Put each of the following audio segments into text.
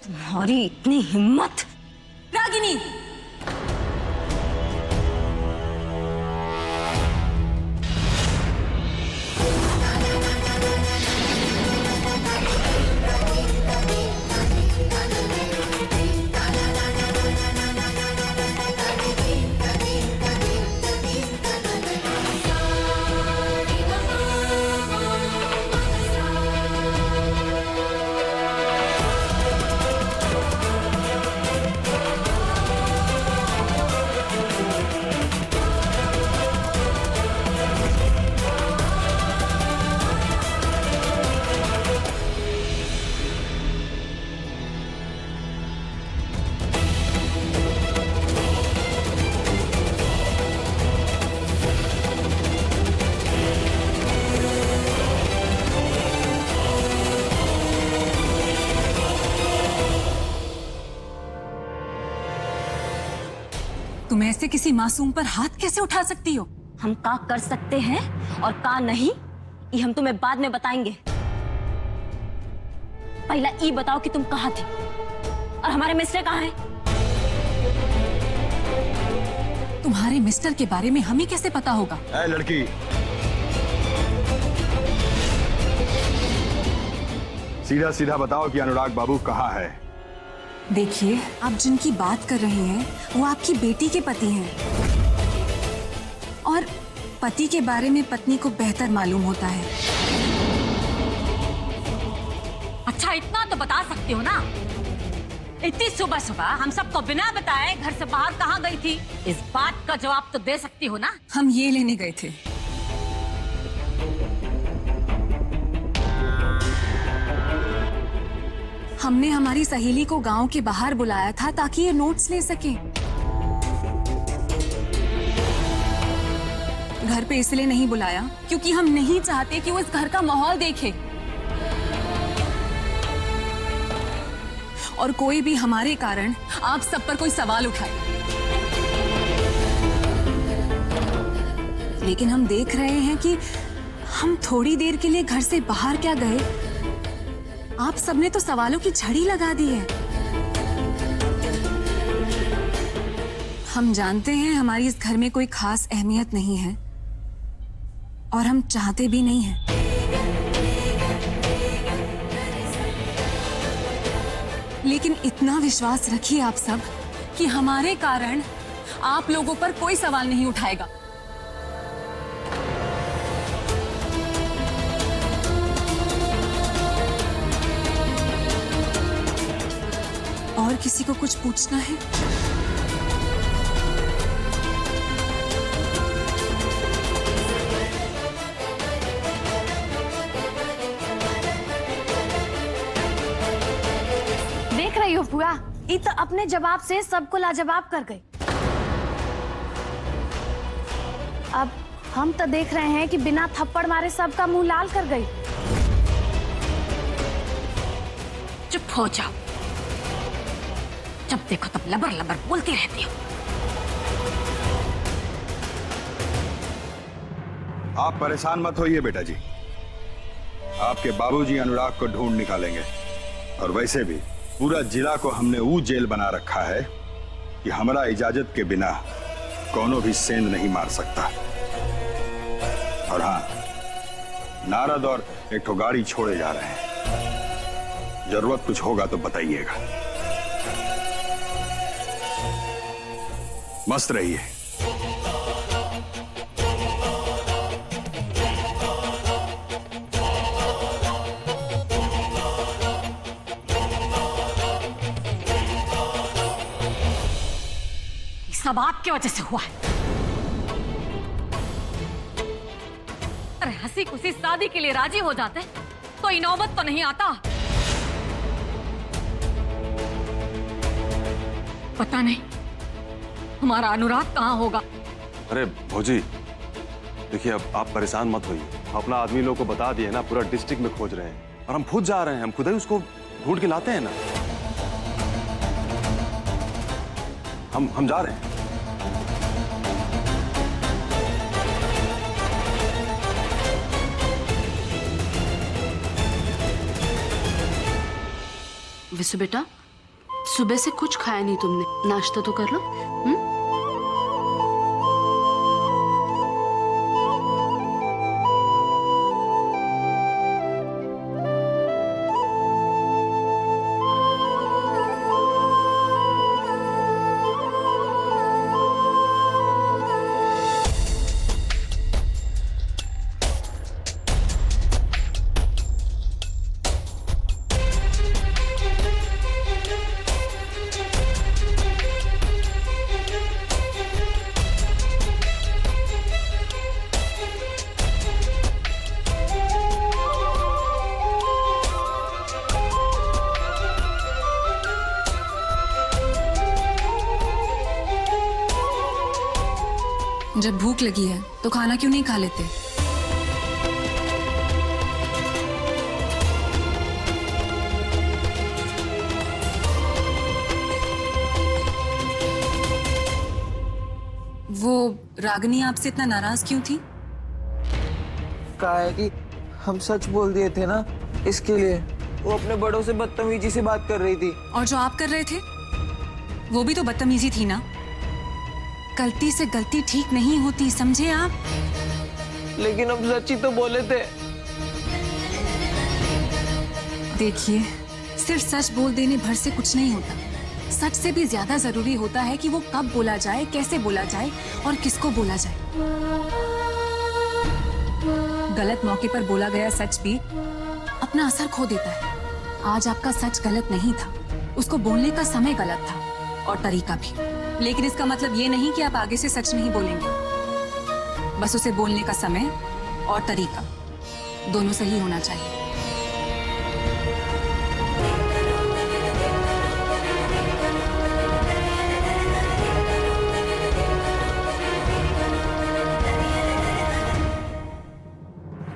तुम्हारी इतनी हिम्मत! रागिनी, तुम ऐसे किसी मासूम पर हाथ कैसे उठा सकती हो? हम का कर सकते हैं और का नहीं, ये हम तुम्हें बाद में बताएंगे। पहला ये बताओ कि तुम कहाँ थी और हमारे मिस्टर कहाँ हैं? तुम्हारे मिस्टर के बारे में हमें कैसे पता होगा? ऐ लड़की, सीधा सीधा बताओ कि अनुराग बाबू कहाँ है? देखिए, आप जिनकी बात कर रहे हैं वो आपकी बेटी के पति हैं और पति के बारे में पत्नी को बेहतर मालूम होता है। अच्छा, इतना तो बता सकते हो ना? इतनी सुबह सुबह हम सबको बिना बताए घर से बाहर कहाँ गई थी? इस बात का जवाब तो दे सकती हो ना? हम ये लेने गए थे। हमने हमारी सहेली को गांव के बाहर बुलाया था ताकि ये नोट्स ले सके। घर पे इसलिए नहीं बुलाया क्योंकि हम नहीं चाहते कि वो इस घर का माहौल देखे और कोई भी हमारे कारण आप सब पर कोई सवाल उठाए। लेकिन हम देख रहे हैं कि हम थोड़ी देर के लिए घर से बाहर क्या गए, आप सबने तो सवालों की झड़ी लगा दी है। हम जानते हैं हमारी इस घर में कोई खास अहमियत नहीं है और हम चाहते भी नहीं हैं। लेकिन इतना विश्वास रखिए आप सब कि हमारे कारण आप लोगों पर कोई सवाल नहीं उठाएगा। और किसी को कुछ पूछना है? देख रही हो बुआ, ये तो अपने जवाब से सबको लाजवाब कर गई। अब हम तो देख रहे हैं कि बिना थप्पड़ मारे सबका मुंह लाल कर गई। चुप हो जाओ, जब देखो तब लबर लबर बोलती रहती हो। आप परेशान मत होइए बेटा जी, आपके बाबूजी अनुराग को ढूंढ निकालेंगे। और वैसे भी पूरा जिला को हमने वो जेल बना रखा है कि हमारा इजाजत के बिना कोनो भी सेंध नहीं मार सकता। और हाँ, नारद और एक ठो गाड़ी छोड़े जा रहे हैं, जरूरत कुछ होगा तो बताइएगा। मस्त रहिए। सब आपकी वजह से हुआ है। अरे हंसी खुशी शादी के लिए राजी हो जाते तो ये नौबत तो नहीं आता। पता नहीं हमारा अनुराग कहाँ होगा। अरे भौजी, देखिए अब आप परेशान मत होइए, अपना आदमी लोग को बता दिए ना, पूरा डिस्ट्रिक्ट में खोज रहे हैं और हम खुद जा रहे हैं, हम खुद ही उसको ढूंढ के लाते हैं ना। हम जा रहे हैं। विशु बेटा, सुबह से कुछ खाया नहीं तुमने, नाश्ता तो कर लो। जब भूख लगी है तो खाना क्यों नहीं खा लेते? वो रागिनी आपसे इतना नाराज क्यों थी? कहा है कि हम सच बोल दिए थे ना, इसके लिए वो अपने बड़ों से बदतमीजी से बात कर रही थी। और जो आप कर रहे थे वो भी तो बदतमीजी थी ना। गलती से गलती ठीक नहीं होती, समझे आप? लेकिन हम सच ही तो बोले थे। देखिए, सिर्फ सच बोल देने भर से कुछ नहीं होता। सच से भी ज्यादा जरूरी होता है कि वो कब बोला जाए, कैसे बोला जाए और किसको बोला जाए। गलत मौके पर बोला गया सच भी अपना असर खो देता है। आज आपका सच गलत नहीं था, उसको बोलने का समय गलत था और तरीका भी। लेकिन इसका मतलब ये नहीं कि आप आगे से सच नहीं बोलेंगे। बस उसे बोलने का समय और तरीका दोनों सही होना चाहिए।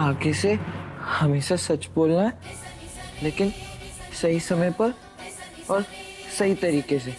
आगे से हमेशा सच बोलना है, लेकिन सही समय पर और सही तरीके से।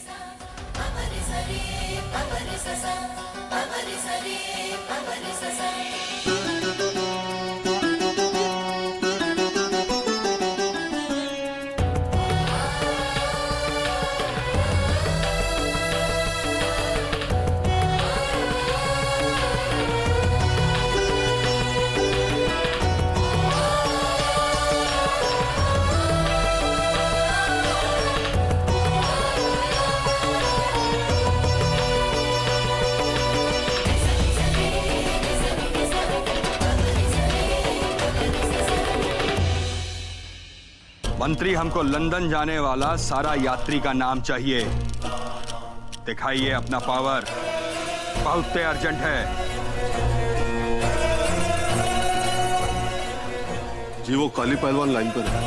मंत्री, हमको लंदन जाने वाला सारा यात्री का नाम चाहिए। दिखाइए अपना पावर, बहुत अर्जेंट है। जी वो काली पहलवान लाइन पर है।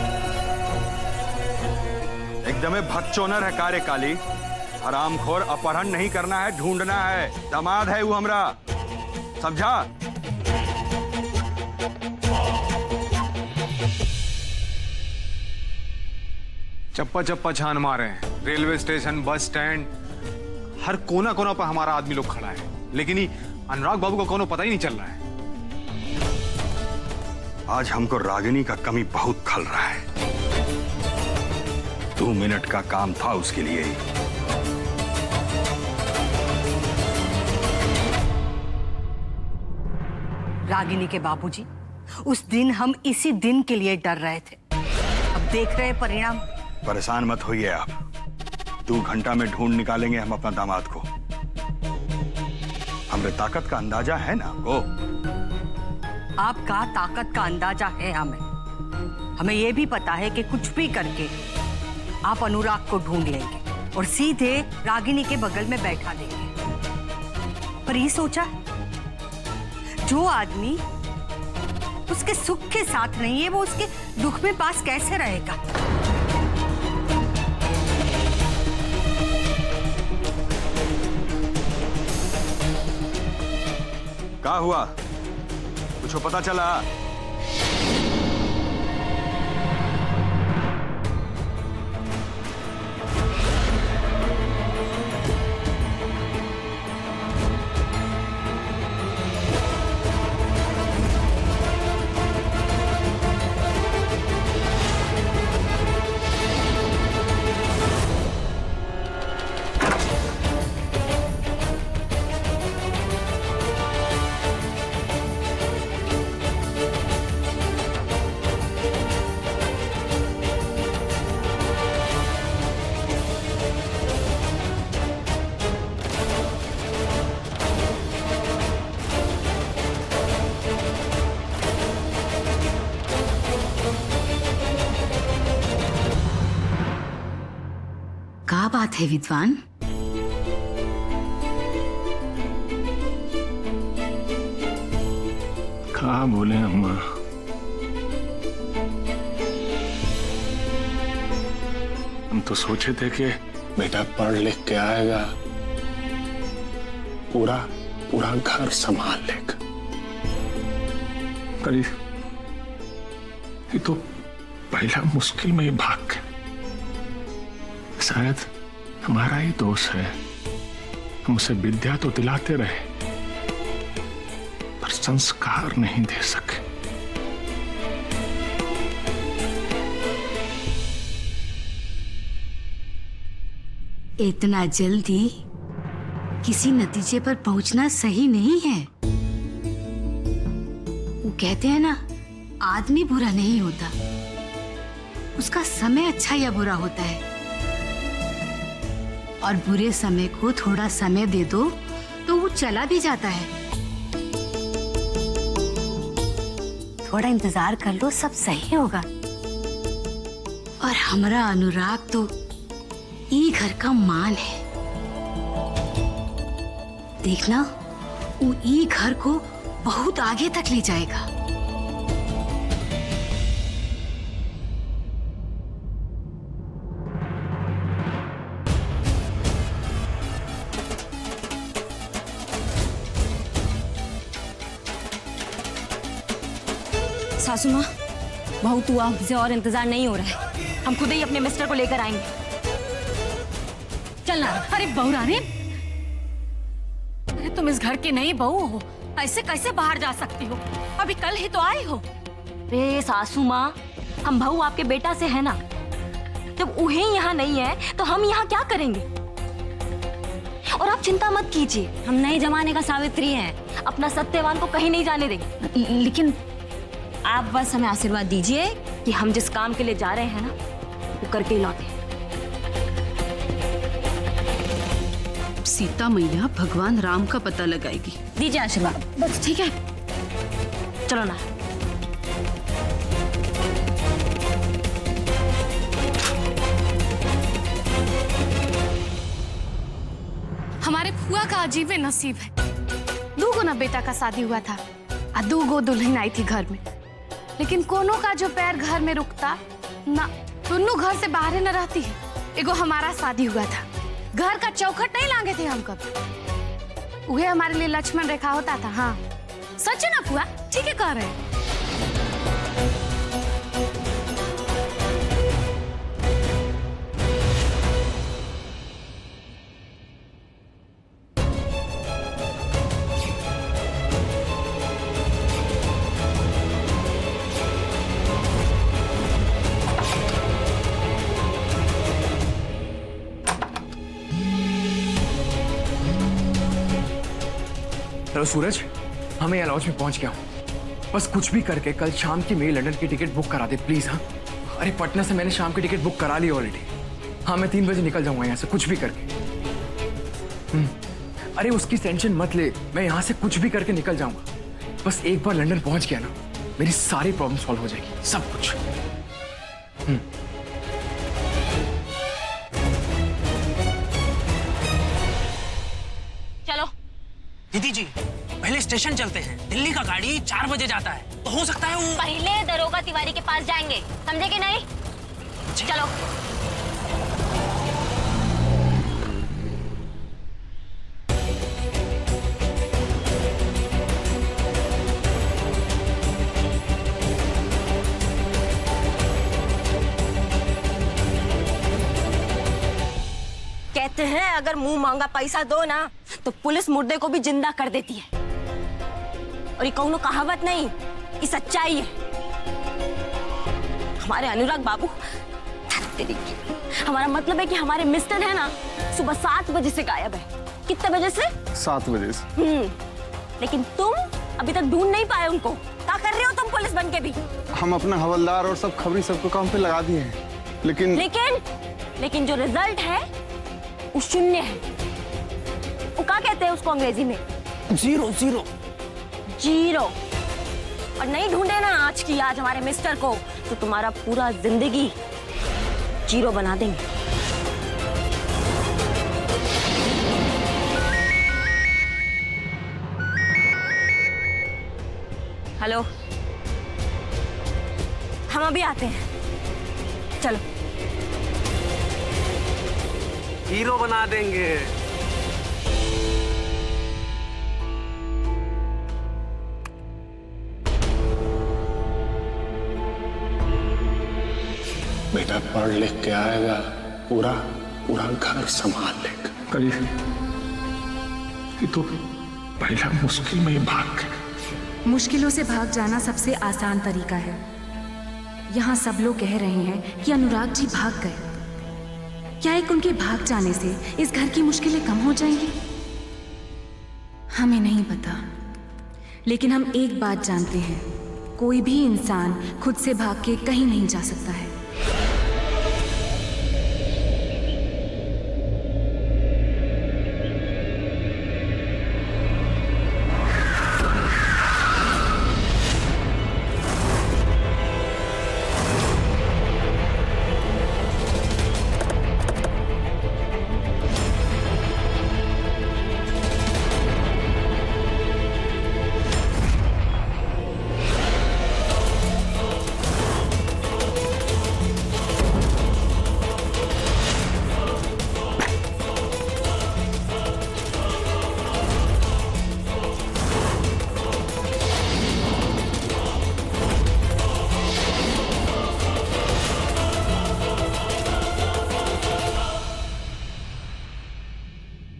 एकदम भगचोनर है कार्य काली। हरामखोर अपहरण नहीं करना है, ढूंढना है। दामाद है वो हमरा, समझा? चप्पा चप्पा छान मारे हैं। रेलवे स्टेशन, बस स्टैंड, हर कोना कोना पर हमारा आदमी लोग खड़ा है, लेकिन ये अनुराग बाबू का कोनो पता ही नहीं चल रहा है। आज हमको रागिनी का कमी बहुत खल रहा है। 2 मिनट का काम था उसके लिए ही। रागिनी के बाबूजी, उस दिन हम इसी दिन के लिए डर रहे थे। अब देख रहे हैं परिणाम। परेशान मत होइए आप। 2 घंटा में ढूंढ निकालेंगे हम अपना दामाद को। हमें ताकत का अंदाजा है ना आपको? आपका ताकत का अंदाजा है हमें ये भी पता है कि कुछ भी करके आप अनुराग को ढूंढ लेंगे और सीधे रागिनी के बगल में बैठा देंगे। पर ये सोचा, जो आदमी उसके सुख के साथ नहीं है, वो उसके दुख में पास कैसे रहेगा? क्या हुआ? कुछ पता चला? क्या बात है विद्वान? कहा बोले अम्मा, हम तो सोचे थे कि बेटा पढ़ लिख के आएगा, पूरा पूरा घर संभाल लेगा। पर ये तो पहला मुश्किल में ही भाग गया। शायद हमारा ही दोष है, हम उसे विद्या तो दिलाते रहे पर संस्कार नहीं दे सके। इतना जल्दी किसी नतीजे पर पहुंचना सही नहीं है। वो कहते हैं ना, आदमी बुरा नहीं होता, उसका समय अच्छा या बुरा होता है। और बुरे समय को थोड़ा समय दे दो तो वो चला भी जाता है। थोड़ा इंतजार कर लो, सब सही होगा। और हमारा अनुराग तो ई घर का मान है। देखना, वो ई घर को बहुत आगे तक ले जाएगा। सासू माँ, बहू तू आ, मुझे और इंतजार नहीं हो रहा है। हम खुद ही अपने मिस्टर को लेकर आएंगे। चलना। अरे बहू रानी, अरे तुम इस घर की नई बहू हो, ऐसे कैसे बाहर जा सकती हो? अभी कल ही तो आई हो। रे सासू माँ, हम बहू आपके बेटा से है ना। जब उन्हें यहाँ नहीं है तो हम यहाँ क्या करेंगे? और आप चिंता मत कीजिए, हम नए जमाने का सावित्री हैं, अपना सत्यवान को कहीं नहीं जाने देंगे। लेकिन आप बस हमें आशीर्वाद दीजिए कि हम जिस काम के लिए जा रहे हैं ना, वो करके ही लौटे। सीता मैया भगवान राम का पता लगाएगी। दीजिए आशीर्वाद। बस ठीक है, चलो ना। हमारे फुआ का अजीब ही नसीब है। दूगो ना बेटा का शादी हुआ था और दूगो दुल्हन आई थी घर में, लेकिन कोनो का जो पैर घर में रुकता ना, दोनों घर से बाहर न रहती है। एगो हमारा शादी हुआ था, घर का चौखट नहीं लांगे थे हम कभी। वह हमारे लिए लक्ष्मण रेखा होता था। हाँ सच है ना फुआ? ठीक है कह रहे हैं। हेलो सूरज, हमें यहाँ लॉज में पहुंच गया हूँ। बस कुछ भी करके कल शाम की मेरी लंदन की टिकट बुक करा दे प्लीज। हाँ, अरे पटना से मैंने शाम की टिकट बुक करा ली ऑलरेडी। हाँ, मैं 3 बजे निकल जाऊंगा यहाँ से, कुछ भी करके। अरे उसकी टेंशन मत ले, मैं यहाँ से कुछ भी करके निकल जाऊंगा। बस एक बार लंदन पहुंच गया ना, मेरी सारी प्रॉब्लम सॉल्व हो जाएगी, सब कुछ। चलो दीदी जी, पहले स्टेशन चलते हैं। दिल्ली का गाड़ी 4 बजे जाता है, तो हो सकता है वो पहले दरोगा तिवारी के पास जाएंगे, समझे कि नहीं? चलो। कहते हैं अगर मुंह मांगा पैसा दो ना, तो पुलिस मुर्दे को भी जिंदा कर देती है। और ये कौनो कहावत नहीं, ये सच्चाई है। हमारे अनुराग बाबू, हमारा मतलब है कि हमारे मिस्टर है ना, सुबह 7 बजे से गायब है। कितने बजे से? 7 बजे से। लेकिन तुम अभी तक ढूंढ नहीं पाए उनको। क्या कर रहे हो तुम पुलिस बन के भी? हम अपना हवलदार और सब खबरी सबको काम पे लगा दिए हैं, लेकिन जो रिजल्ट है वो शून्य है। वो क्या कहते हैं उसको अंग्रेजी में? जीरो। और नहीं ढूंढे ना आज की आज हमारे मिस्टर को, तो तुम्हारा पूरा जिंदगी जीरो बना देंगे। हेलो, हम अभी आते हैं, चलो। हीरो बना देंगे। बेटा पढ़ लिख के आएगा, पूरा पूरा घर संभाल लेगा। पर ये तो पहला मुश्किल में ही भाग गया। मुश्किलों से भाग जाना सबसे आसान तरीका है। यहाँ सब लोग कह रहे हैं कि अनुराग जी भाग गए। क्या एक उनके भाग जाने से इस घर की मुश्किलें कम हो जाएंगी? हमें नहीं पता, लेकिन हम एक बात जानते हैं, कोई भी इंसान खुद से भाग के कहीं नहीं जा सकता है।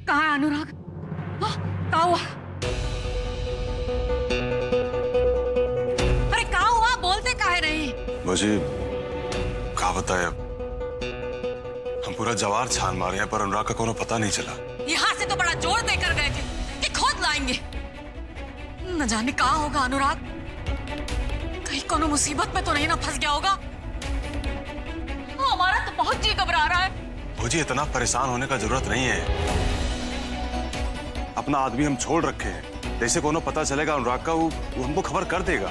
कहाँ है अनुराग? कहाँ हुआ? अरे कहाँ हुआ? बोलते काहे नहीं? मुझे कहा बताया, हम पूरा जवार छान मारे हैं पर अनुराग का कोनो पता नहीं चला। यहाँ से तो बड़ा जोर देकर गए थे कि खोद लाएंगे। न जाने कहाँ होगा अनुराग, कहीं कोनो मुसीबत में तो नहीं ना फंस गया होगा। हमारा तो बहुत जी घबरा रहा है। मुझे इतना परेशान होने का जरूरत नहीं है। अपना आदमी हम छोड़ रखे हैं, जैसे कोनो पता चलेगा अनुराग का, वो हमको खबर कर देगा।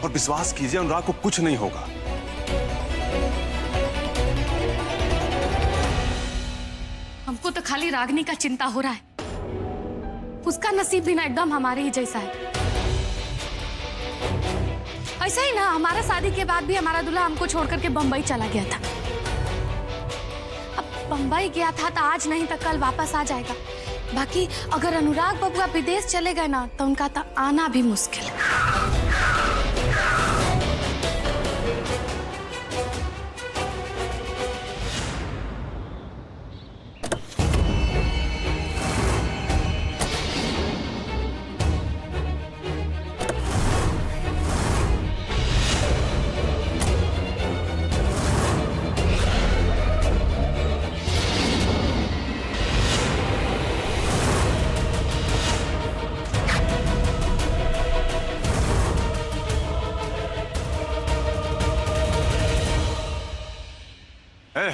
और विश्वास कीजिए अनुराग को कुछ नहीं होगा। हमको तो खाली रागिनी का चिंता हो रहा है। उसका नसीब भी ना एकदम हमारे ही जैसा है। ऐसा ही ना, हमारा शादी के बाद भी हमारा दूल्हा हमको छोड़ करके बंबई चला गया था। अब बंबई गया था तो आज नहीं तो कल वापस आ जाएगा। बाकी अगर अनुराग बबुआ विदेश चले गए ना तो उनका तो आना भी मुश्किल है।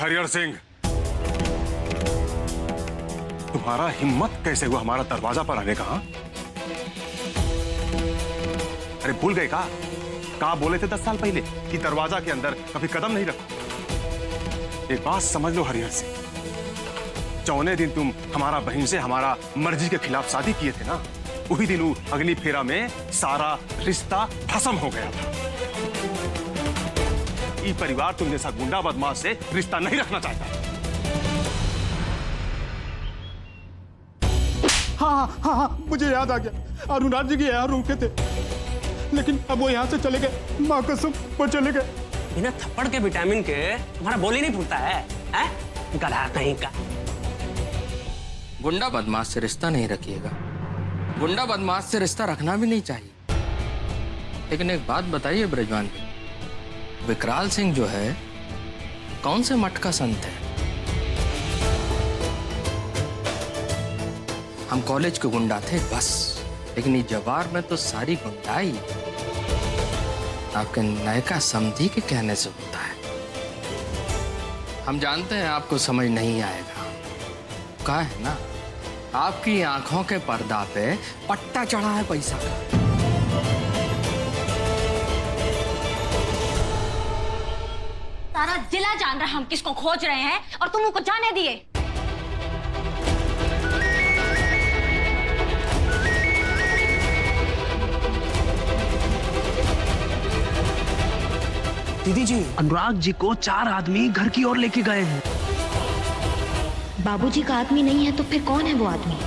हरिहर सिंह, तुम्हारा हिम्मत कैसे हुआ हमारा दरवाजा पर आने का? अरे भूल गए कहा बोले थे 10 साल पहले कि दरवाजा के अंदर कभी कदम नहीं रखो। एक बात समझ लो हरिहर सिंह, चौने दिन तुम हमारा बहन से हमारा मर्जी के खिलाफ शादी किए थे ना, वही दिन अगली फेरा में सारा रिश्ता खत्म हो गया था। ये परिवार तुम जैसा गुंडा बदमाश से रिश्ता नहीं रखना चाहता। हाँ, मुझे याद आ गया। अनुराग जी के यहाँ रुके थे, लेकिन अब वो यहाँ से चले गए। माँ कसम, वो चले गए। बिना थप्पड़ के विटामिन के तुम्हारा बोली नहीं फूटता है? गधा कहीं का। गुंडा बदमाश से रिश्ता नहीं रखिएगा। गुंडा बदमाश से रिश्ता रखना भी नहीं चाहिए। लेकिन एक बात बताइए ब्रजवान जी, विकराल सिंह जो है कौन से मठ का संत है? हम कॉलेज के गुंडा थे बस, लेकिन इस जवार में तो सारी गुंडाई आपके नायका समधी के कहने से होता है। हम जानते हैं आपको समझ नहीं आएगा। कहा है ना, आपकी आंखों के पर्दा पे पट्टा चढ़ा है पैसा का। सारा जिला जान रहा है हम किसको खोज रहे हैं और तुम उनको जाने दिए। दीदी जी, अनुराग जी को 4 आदमी घर की ओर लेके गए हैं। बाबूजी का आदमी नहीं है तो फिर कौन है वो आदमी?